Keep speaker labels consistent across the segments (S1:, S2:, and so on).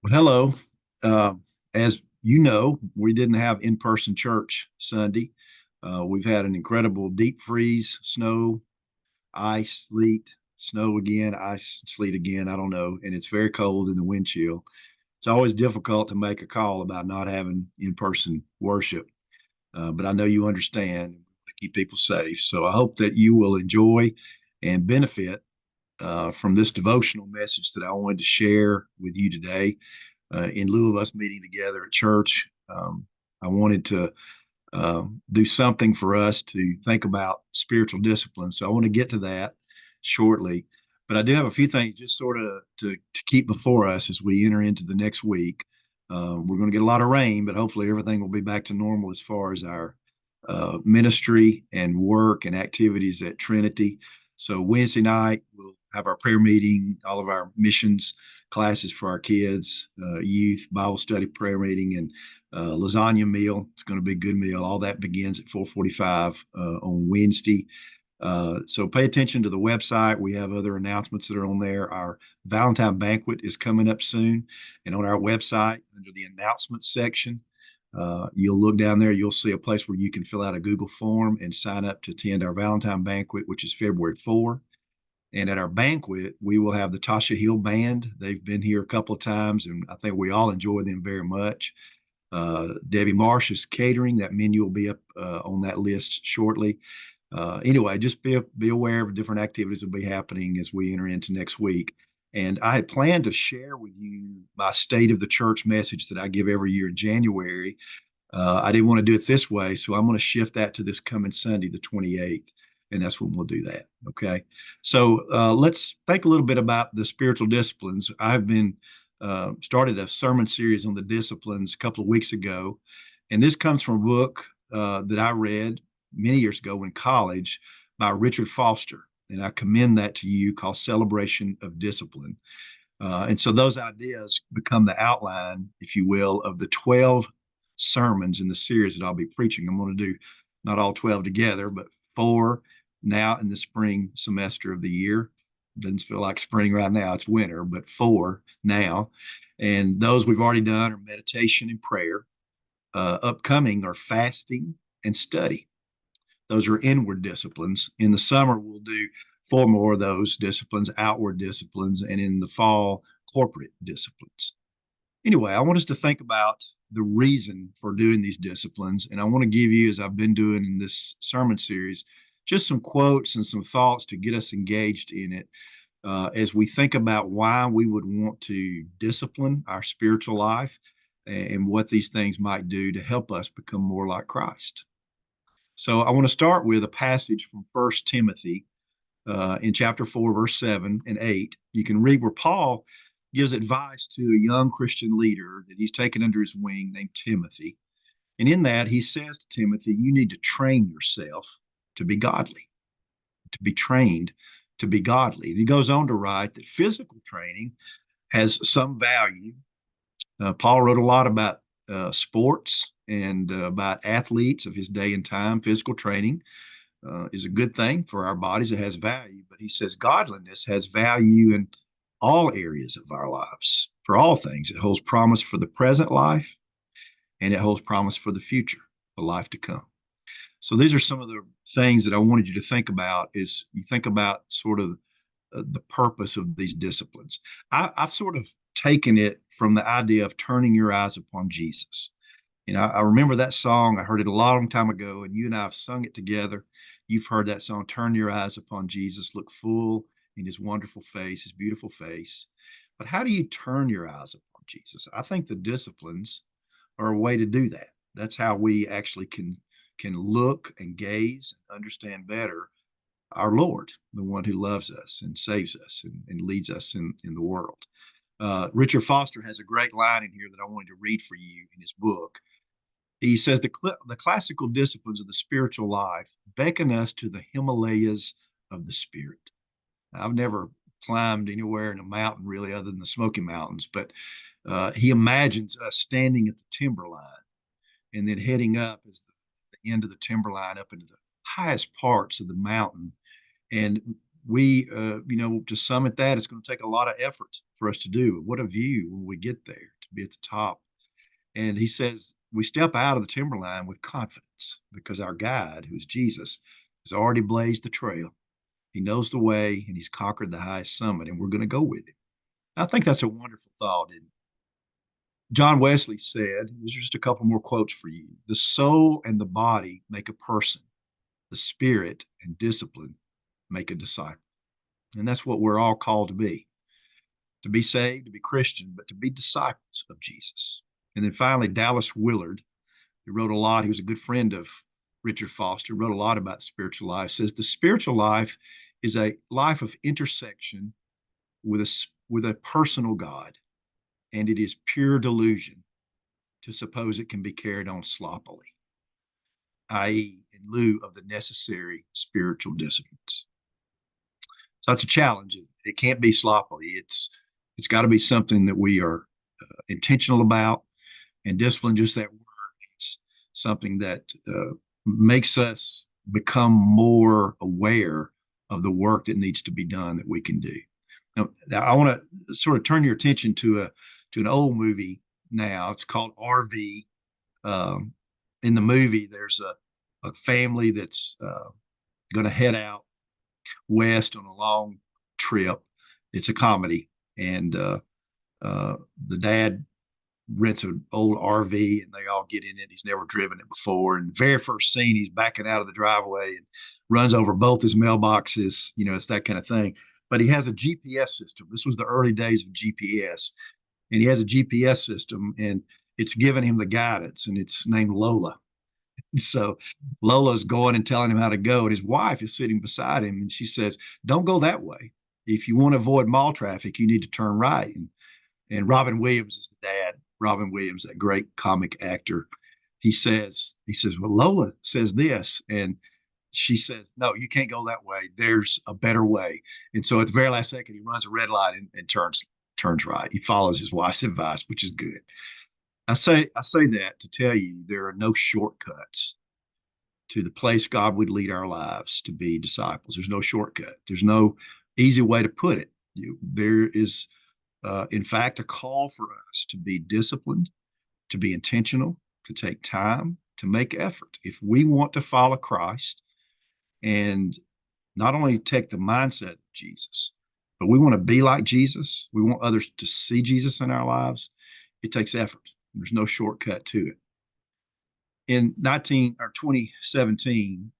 S1: Well, hello. Uh, as you know, we didn't have in-person church Sunday. We've had an incredible deep freeze, snow, ice, sleet, snow again, ice, sleet again. I don't know. And it's very cold in the wind chill. It's always difficult to make a call about not having in-person worship. But I know you understand to keep people safe. So I hope that you will enjoy and benefit from this devotional message that I wanted to share with you today in lieu of us meeting together at church. I wanted to do something for us to think about spiritual discipline. So I want to get to that shortly. But I do have a few things just sort of to keep before us as we enter into the next week. We're going to get a lot of rain, but hopefully everything will be back to normal as far as our ministry and work and activities at Trinity. So Wednesday night, we'll have our prayer meeting, all of our missions classes for our kids, youth, Bible study, prayer meeting, and lasagna meal. It's going to be a good meal. All that begins at 4:45 on Wednesday. So pay attention to the website. We have other announcements that are on there. Our Valentine banquet is coming up soon, and on our website under the announcements section, you'll look down there. You'll see a place where you can fill out a Google form and sign up to attend our Valentine banquet, which is February 4. And at our banquet, we will have the Tasha Hill Band. They've been here a couple of times, and I think we all enjoy them very much. Debbie Marsh is catering. That menu will be up on that list shortly. Anyway, just be aware of different activities that will be happening as we enter into next week. And I had planned to share with you my State of the Church message that I give every year in January. I didn't want to do it this way, so I'm going to shift that to this coming Sunday, the 28th, and that's when we'll do that. Okay. So let's think a little bit about the spiritual disciplines. I've been started a sermon series on the disciplines a couple of weeks ago, and this comes from a book that I read many years ago in college by Richard Foster, and I commend that to you, called Celebration of Discipline. And so those ideas become the outline, if you will, of the 12 sermons in the series that I'll be preaching. I'm going to do not all 12 together, but four now in the spring semester of the year. Doesn't feel like spring right now, it's winter, but four now. And those we've already done are meditation and prayer. Upcoming are fasting and study. Those are inward disciplines. In the summer, we'll do four more of those disciplines, outward disciplines, and in the fall, corporate disciplines. Anyway, I want us to think about the reason for doing these disciplines. And I want to give you, as I've been doing in this sermon series, just some quotes and some thoughts to get us engaged in it as we think about why we would want to discipline our spiritual life and what these things might do to help us become more like Christ. So I want to start with a passage from First Timothy in chapter 4, verse 7 and 8. You can read where Paul gives advice to a young Christian leader that he's taken under his wing named Timothy. And in that, he says to Timothy, you need to train yourself to be godly, to be trained to be godly. And he goes on to write that physical training has some value. Paul wrote a lot about sports and about athletes of his day and time. Physical training is a good thing for our bodies. It has value, but he says godliness has value in all areas of our lives, for all things. It holds promise for the present life, and it holds promise for the future, the life to come. So these are some of the things that I wanted you to think about as you think about sort of the purpose of these disciplines. I've sort of taken it from the idea of turning your eyes upon Jesus. You know, I remember that song. I heard it a long time ago, and you and I have sung it together. You've heard that song, Turn Your Eyes Upon Jesus, look full in his wonderful face, his beautiful face. But how do you turn your eyes upon Jesus? I think the disciplines are a way to do that. That's how we actually can look and gaze and understand better our Lord, the one who loves us and saves us and leads us in the world. Richard Foster has a great line in here that I wanted to read for you in his book. He says the classical disciplines of the spiritual life beckon us to the Himalayas of the spirit. I've never climbed anywhere in a mountain really other than the Smoky Mountains, but he imagines us standing at the timberline and then heading up as the end of the timberline up into the highest parts of the mountain. And we, to summit that, it's going to take a lot of effort for us to do. What a view when we get there, to be at the top. And he says, we step out of the timberline with confidence because our guide, who's Jesus, has already blazed the trail. He knows the way and he's conquered the highest summit, and we're going to go with him. I think that's a wonderful thought. And John Wesley said, these are just a couple more quotes for you. The soul and the body make a person, the spirit and discipline make a disciple. And that's what we're all called to be saved, to be Christian, but to be disciples of Jesus. And then finally, Dallas Willard, who wrote a lot, he was a good friend of Richard Foster, wrote a lot about the spiritual life, says the spiritual life is a life of intersection with a personal God, and it is pure delusion to suppose it can be carried on sloppily, i.e., in lieu of the necessary spiritual disciplines. So that's a challenge. It can't be sloppily. It's got to be something that we are intentional about, and discipline, just that word, means something that makes us become more aware of the work that needs to be done that we can do. Now I want to sort of turn your attention to an old movie now. It's called RV. In the movie, there's a family that's going to head out west on a long trip. It's a comedy, and the dad rents an old RV and they all get in it. He's never driven it before. And the very first scene, he's backing out of the driveway and runs over both his mailboxes. You know, it's that kind of thing. But he has a GPS system. This was the early days of GPS. And he has a GPS system, and it's giving him the guidance, and it's named Lola. So Lola's going and telling him how to go. And his wife is sitting beside him, and she says, don't go that way. If you want to avoid mall traffic, you need to turn right. And Robin Williams is the dad. Robin Williams, that great comic actor. He says, well, Lola says this. And she says, no, you can't go that way. There's a better way. And so at the very last second, he runs a red light and turns right. He follows his wife's advice, which is good. I say that to tell you there are no shortcuts to the place God would lead our lives to be disciples. There's no shortcut. There's no easy way to put it. There is, in fact, a call for us to be disciplined, to be intentional, to take time, to make effort. If we want to follow Christ and not only take the mindset of Jesus, but we want to be like Jesus, we want others to see Jesus in our lives, it takes effort. There's no shortcut to it. In 2017,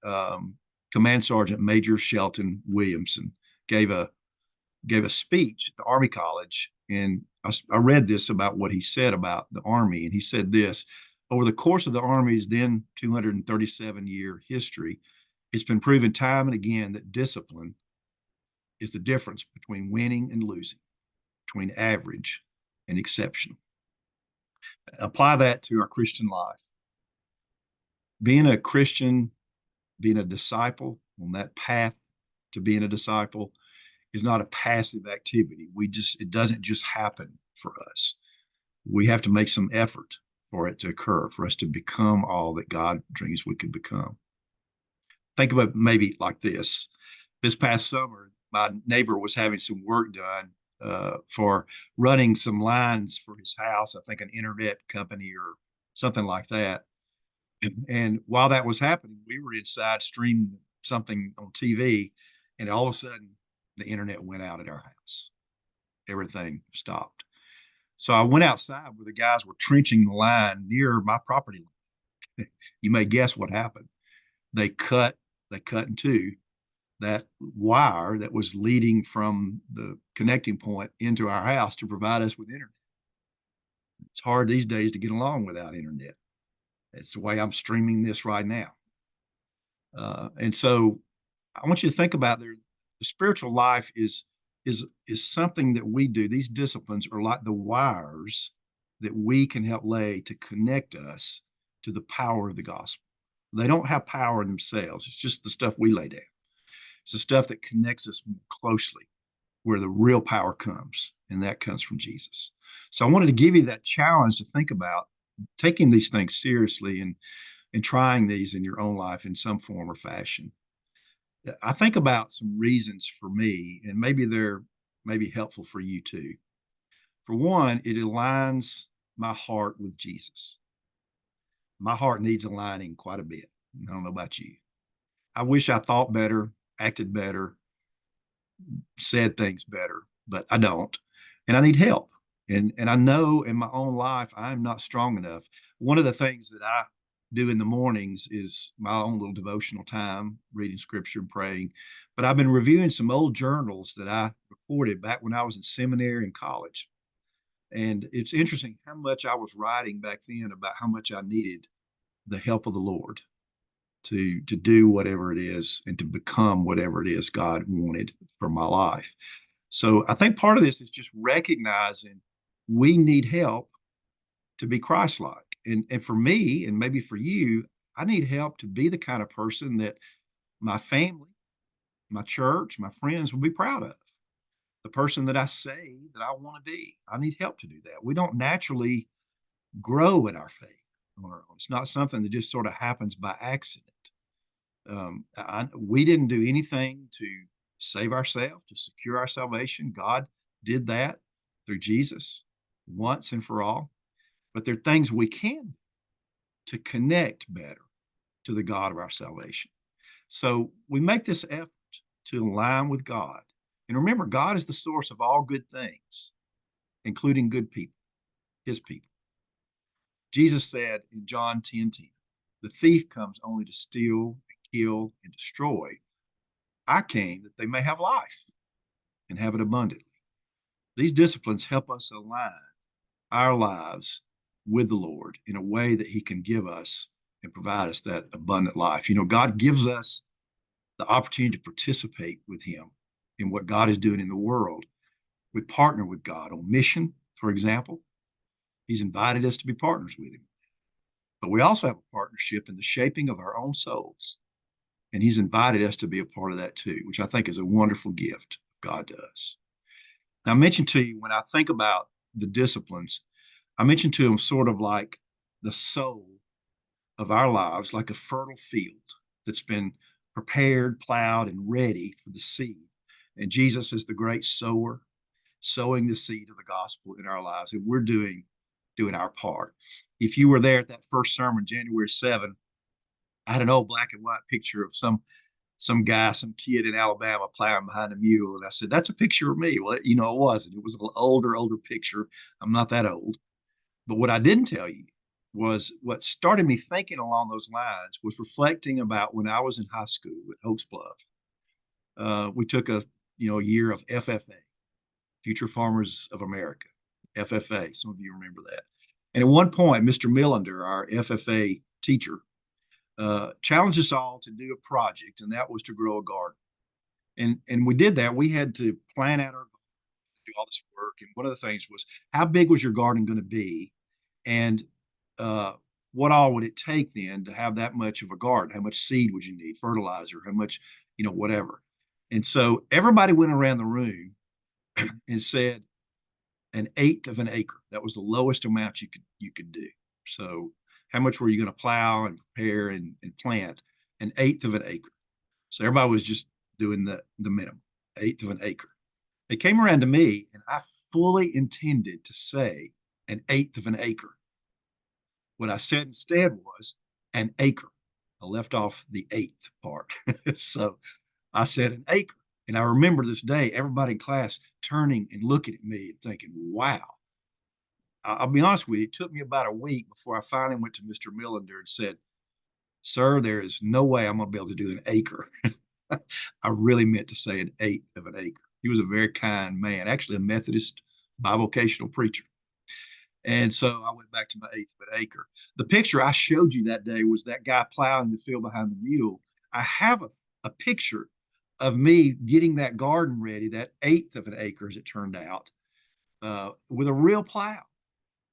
S1: Command Sergeant Major Shelton Williamson gave a speech at the Army College, and I read this about what he said about the Army, and he said this: over the course of the Army's then 237-year history, it's been proven time and again that discipline is the difference between winning and losing, between average and exceptional. Apply that to our Christian life. Being a Christian, being a disciple on that path to being a disciple is not a passive activity. It doesn't just happen for us. We have to make some effort for it to occur, for us to become all that God dreams we could become. Think about maybe like this. This past summer, my neighbor was having some work done for running some lines for his house, I think an internet company or something like that. And while that was happening, we were inside streaming something on TV, and all of a sudden the internet went out at our house. Everything stopped. So I went outside where the guys were trenching the line near my property line. You may guess what happened. They cut in two that wire that was leading from the connecting point into our house to provide us with internet. It's hard these days to get along without internet. It's the way I'm streaming this right now. And so I want you to think about the spiritual life is something that we do. These disciplines are like the wires that we can help lay to connect us to the power of the gospel. They don't have power in themselves. It's just the stuff we lay down. It's the stuff that connects us more closely where the real power comes, and that comes from Jesus. So I wanted to give you that challenge to think about taking these things seriously and trying these in your own life in some form or fashion. I think about some reasons for me, and maybe they're helpful for you too. For one, it aligns my heart with Jesus. My heart needs aligning quite a bit. I don't know about you. I wish I thought better, acted better, said things better, but I don't. And I need help. And I know in my own life I'm not strong enough. One of the things that I do in the mornings is my own little devotional time, reading scripture and praying. But I've been reviewing some old journals that I recorded back when I was in seminary and college. And it's interesting how much I was writing back then about how much I needed the help of the Lord to do whatever it is and to become whatever it is God wanted for my life. So I think part of this is just recognizing we need help to be Christ-like. And for me, and maybe for you, I need help to be the kind of person that my family, my church, my friends will be proud of. The person that I say that I want to be. I need help to do that. We don't naturally grow in our faith on our own. It's not something that just sort of happens by accident. We didn't do anything to save ourselves, to secure our salvation. God did that through Jesus once and for all. But there are things we can do to connect better to the God of our salvation. So we make this effort to align with God. And remember, God is the source of all good things, including good people, his people. Jesus said in John 10:10, the thief comes only to steal, kill, and destroy. I came that they may have life and have it abundantly. These disciplines help us align our lives with the Lord in a way that he can give us and provide us that abundant life. You know, God gives us the opportunity to participate with him in what God is doing in the world. We partner with God on mission, for example. He's invited us to be partners with him. But we also have a partnership in the shaping of our own souls. And he's invited us to be a part of that too, which I think is a wonderful gift God does. Now, I mentioned to you when I think about the disciplines, I mentioned to them sort of like the soul of our lives, like a fertile field that's been prepared, plowed, and ready for the seed. And Jesus is the great sower, sowing the seed of the gospel in our lives. And we're doing our part. If you were there at that first sermon, January 7, I had an old black and white picture of some guy, some kid in Alabama plowing behind a mule. And I said, that's a picture of me. Well, you know, it wasn't. It was an older picture. I'm not that old. But what I didn't tell you was what started me thinking along those lines was reflecting about when I was in high school at Oaks Bluff. We took a year of FFA, Future Farmers of America, FFA. Some of you remember that. And at one point, Mr. Millender, our FFA teacher, challenged us all to do a project, and that was to grow a garden. And we did that. We had to plan out our do all this work. And one of the things was, how big was your garden going to be? And what all would it take then to have that much of a garden? How much seed would you need? Fertilizer? How much, whatever. And so everybody went around the room and said an eighth of an acre. That was the lowest amount you could do. So how much were you going to plow and prepare and plant? An eighth of an acre. So everybody was just doing the minimum, eighth of an acre. They came around to me, and I fully intended to say an eighth of an acre. What I said instead was an acre. I left off the eighth part. So I said an acre. And I remember this day, everybody in class turning and looking at me and thinking, wow. I'll be honest with you, it took me about a week before I finally went to Mr. Millender and said, sir, there is no way I'm going to be able to do an acre. I really meant to say an eighth of an acre. He was a very kind man, actually a Methodist bivocational preacher. And so I went back to my eighth of an acre. The picture I showed you that day was that guy plowing the field behind the mule. I have a picture of me getting that garden ready, that eighth of an acre, as it turned out, with a real plow.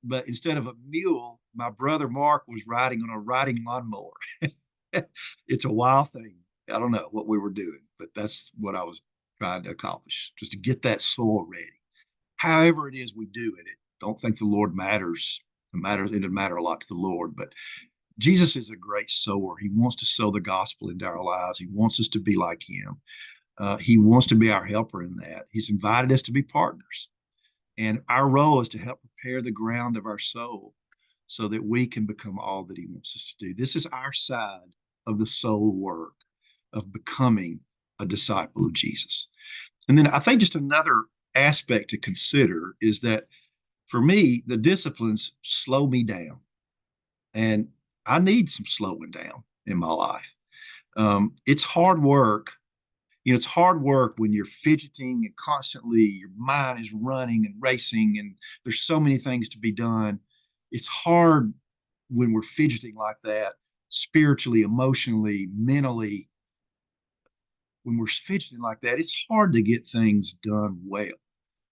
S1: But instead of a mule, my brother Mark was riding on a riding lawnmower. It's a wild thing. I don't know what we were doing, but that's what I was trying to accomplish, just to get that soil ready. However it is we do it, don't think the Lord matters. It doesn't matter a lot to the Lord, but Jesus is a great sower. He wants to sow the gospel into our lives. He wants us to be like him. He wants to be our helper in that. He's invited us to be partners. And our role is to help prepare the ground of our soul so that we can become all that he wants us to do. This is our side of the soul work of becoming a disciple of Jesus. And then I think just another aspect to consider is that for me, the disciplines slow me down. And I need some slowing down in my life. It's hard work. It's hard work when you're fidgeting and constantly your mind is running and racing, and there's so many things to be done. It's hard when we're fidgeting like that, spiritually, emotionally, mentally. When we're fidgeting like that, it's hard to get things done well.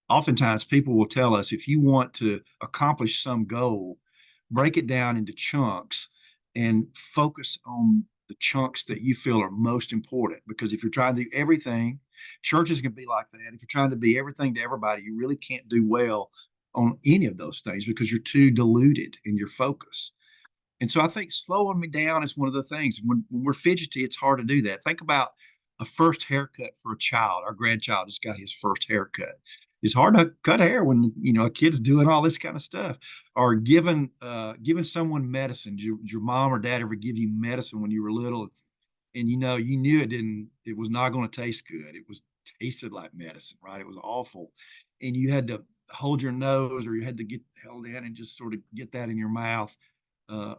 S1: Oftentimes, people will tell us if you want to accomplish some goal, break it down into chunks and focus on the chunks that you feel are most important. Because if you're trying to do everything, churches can be like that. If you're trying to be everything to everybody, you really can't do well on any of those things because you're too diluted in your focus. And so I think slowing me down is one of the things. When we're fidgety, it's hard to do that. Think about a first haircut for a child. Our grandchild just got his first haircut. It's hard to cut hair when a kid's doing all this kind of stuff. Or giving someone medicine. Did your mom or dad ever give you medicine when you were little? And you knew it was not going to taste good. It was tasted like medicine, right? It was awful. And you had to hold your nose or you had to get held in and just sort of get that in your mouth. uh,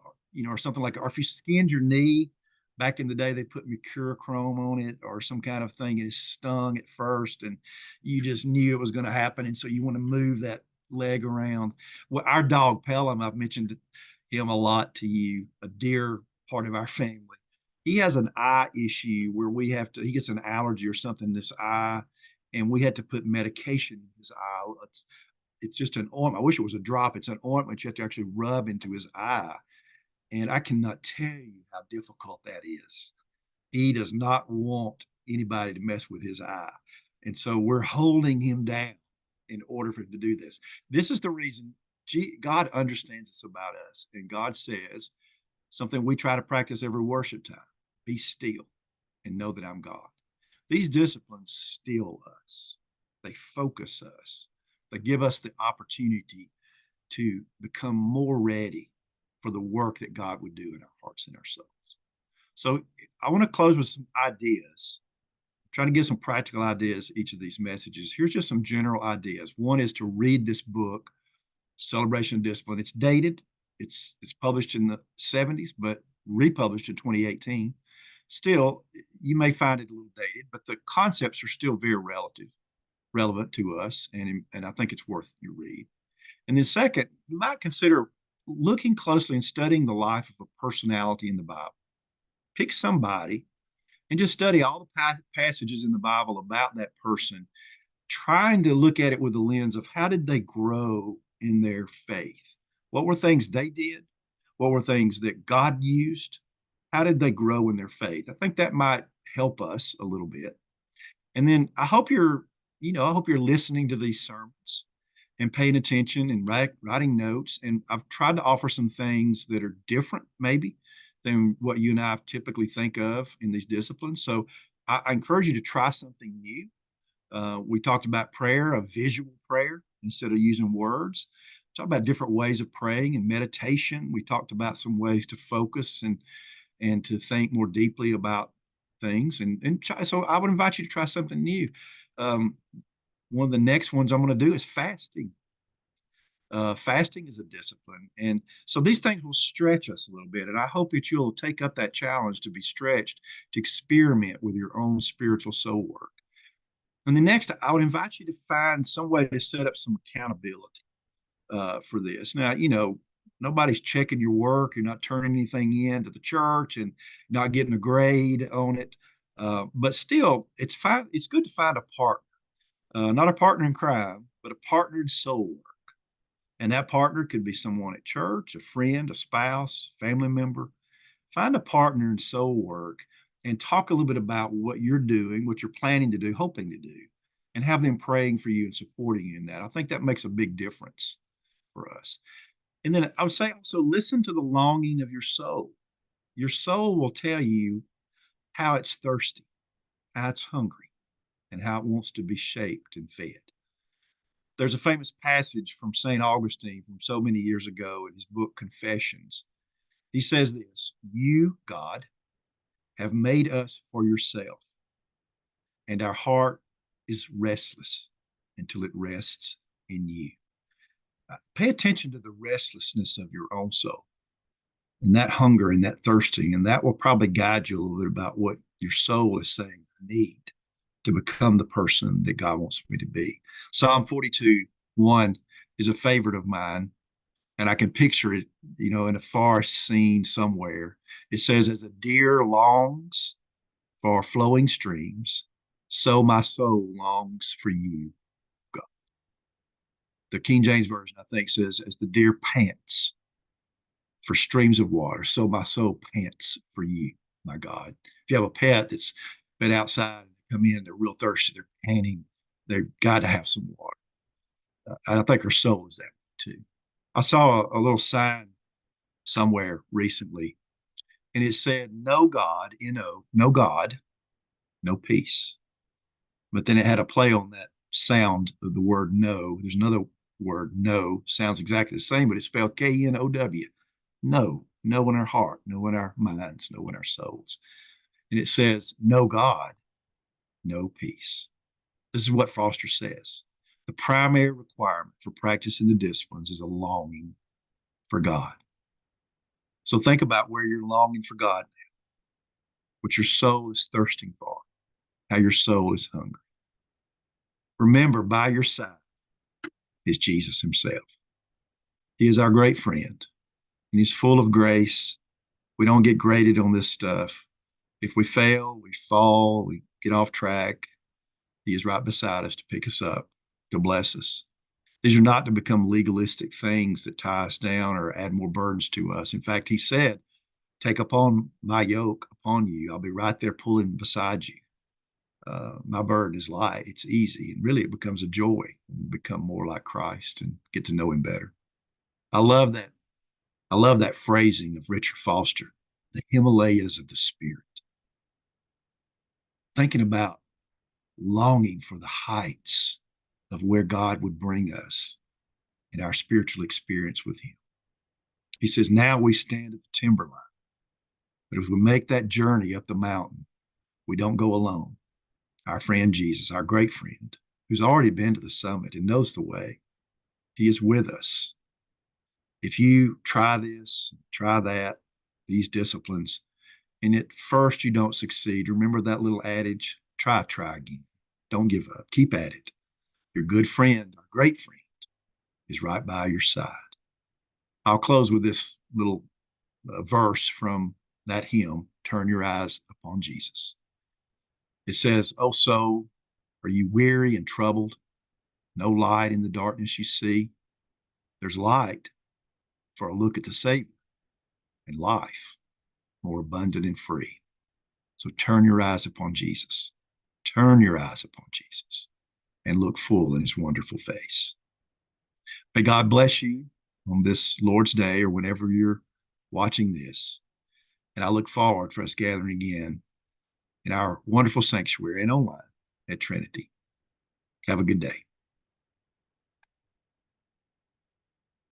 S1: or something like, or if you skinned your knee back in the day, they put mercurochrome on it or some kind of thing. And it stung at first, and you just knew it was going to happen, and so you want to move that leg around. Well, our dog Pelham, I've mentioned him a lot to you, a dear part of our family. He has an eye issue where he gets an allergy or something in this eye, and we had to put medication in his eye. It's just an ointment. I wish it was a drop. It's an ointment you have to actually rub into his eye. And I cannot tell you how difficult that is. He does not want anybody to mess with his eye. And so we're holding him down in order for him to do this. This is the reason God understands this about us. And God says something we try to practice every worship time: be still and know that I'm God. These disciplines still us, they focus us, they give us the opportunity to become more ready for the work that God would do in our hearts and our souls. So I want to close with some ideas. I'm trying to give some practical ideas each of these messages. Here's just some general ideas. One is to read this book, Celebration of Discipline. It's dated. It's published in the 70s, but republished in 2018. Still, you may find it a little dated, but the concepts are still very relevant to us, and I think it's worth your read. And then second, you might consider looking closely and studying the life of a personality in the Bible. Pick somebody and just study all the passages in the Bible about that person, trying to look at it with the lens of how did they grow in their faith? What were things they did? What were things that God used? How did they grow in their faith? I think that might help us a little bit. And then I hope you're listening to these sermons and paying attention and writing notes. And I've tried to offer some things that are different, maybe, than what you and I typically think of in these disciplines. So I encourage you to try something new. We talked about prayer, a visual prayer instead of using words. Talk about different ways of praying and meditation. We talked about some ways to focus and to think more deeply about things. And try, so I would invite you to try something new. Um, One of the next ones I'm going to do is fasting. Fasting is a discipline. And so these things will stretch us a little bit. And I hope that you'll take up that challenge to be stretched, to experiment with your own spiritual soul work. And the next, I would invite you to find some way to set up some accountability for this. Now, nobody's checking your work. You're not turning anything in to the church and not getting a grade on it. But still, it's fine. It's good to find a partner, not a partner in crime, but a partner in soul work. And that partner could be someone at church, a friend, a spouse, family member. Find a partner in soul work and talk a little bit about what you're doing, what you're planning to do, hoping to do, and have them praying for you and supporting you in that. I think that makes a big difference for us. And then I would say also listen to the longing of your soul. Your soul will tell you how it's thirsty, how it's hungry, and how it wants to be shaped and fed. There's a famous passage from St. Augustine from so many years ago in his book Confessions. He says this: "You, God, have made us for yourself, and our heart is restless until it rests in you." Pay attention to the restlessness of your own soul and that hunger and that thirsting, and that will probably guide you a little bit about what your soul is saying, I need to become the person that God wants me to be. Psalm 42:1 is a favorite of mine, and I can picture it, in a forest scene somewhere. It says, "As a deer longs for flowing streams, so my soul longs for you, God." The King James Version, I think, says, "As the deer pants for streams of water, so my soul pants for you, my God." If you have a pet that's been outside and come in, they're real thirsty, they're panting, they've got to have some water. And I think our soul is that too. I saw a little sign somewhere recently, and it said, "No God, no God, no peace." But then it had a play on that sound of the word no. There's another word, no, sounds exactly the same, but it's spelled K-N-O-W. No, no in our heart, no in our minds, no in our souls. And it says, "No God, no peace." This is what Foster says. The primary requirement for practicing the disciplines is a longing for God. So think about where you're longing for God now, what your soul is thirsting for, how your soul is hungry. Remember, by your side is Jesus himself. He is our great friend, and he's full of grace. We don't get graded on this stuff. If we fail, we fall, we get off track, he is right beside us to pick us up, to bless us. These are not to become legalistic things that tie us down or add more burdens to us. In fact, he said, "Take upon my yoke upon you. I'll be right there pulling beside you. My burden is light. It's easy." And really, it becomes a joy when we become more like Christ and get to know him better. I love that. I love that phrasing of Richard Foster, the Himalayas of the Spirit. Thinking about longing for the heights of where God would bring us in our spiritual experience with him. He says, "Now we stand at the timberline, but if we make that journey up the mountain, we don't go alone. Our friend Jesus, our great friend, who's already been to the summit and knows the way, he is with us. If you try this, try that, these disciplines, and at first you don't succeed, remember that little adage, try again. Don't give up. Keep at it. Your good friend, our great friend, is right by your side." I'll close with this little verse from that hymn, "Turn Your Eyes Upon Jesus." It says, "Oh soul, are you weary and troubled? No light in the darkness you see? There's light for a look at the Savior, and life more abundant and free. So turn your eyes upon Jesus. Turn your eyes upon Jesus and look full in his wonderful face." May God bless you on this Lord's Day or whenever you're watching this. And I look forward for us gathering again in our wonderful sanctuary and online at Trinity. Have a good day.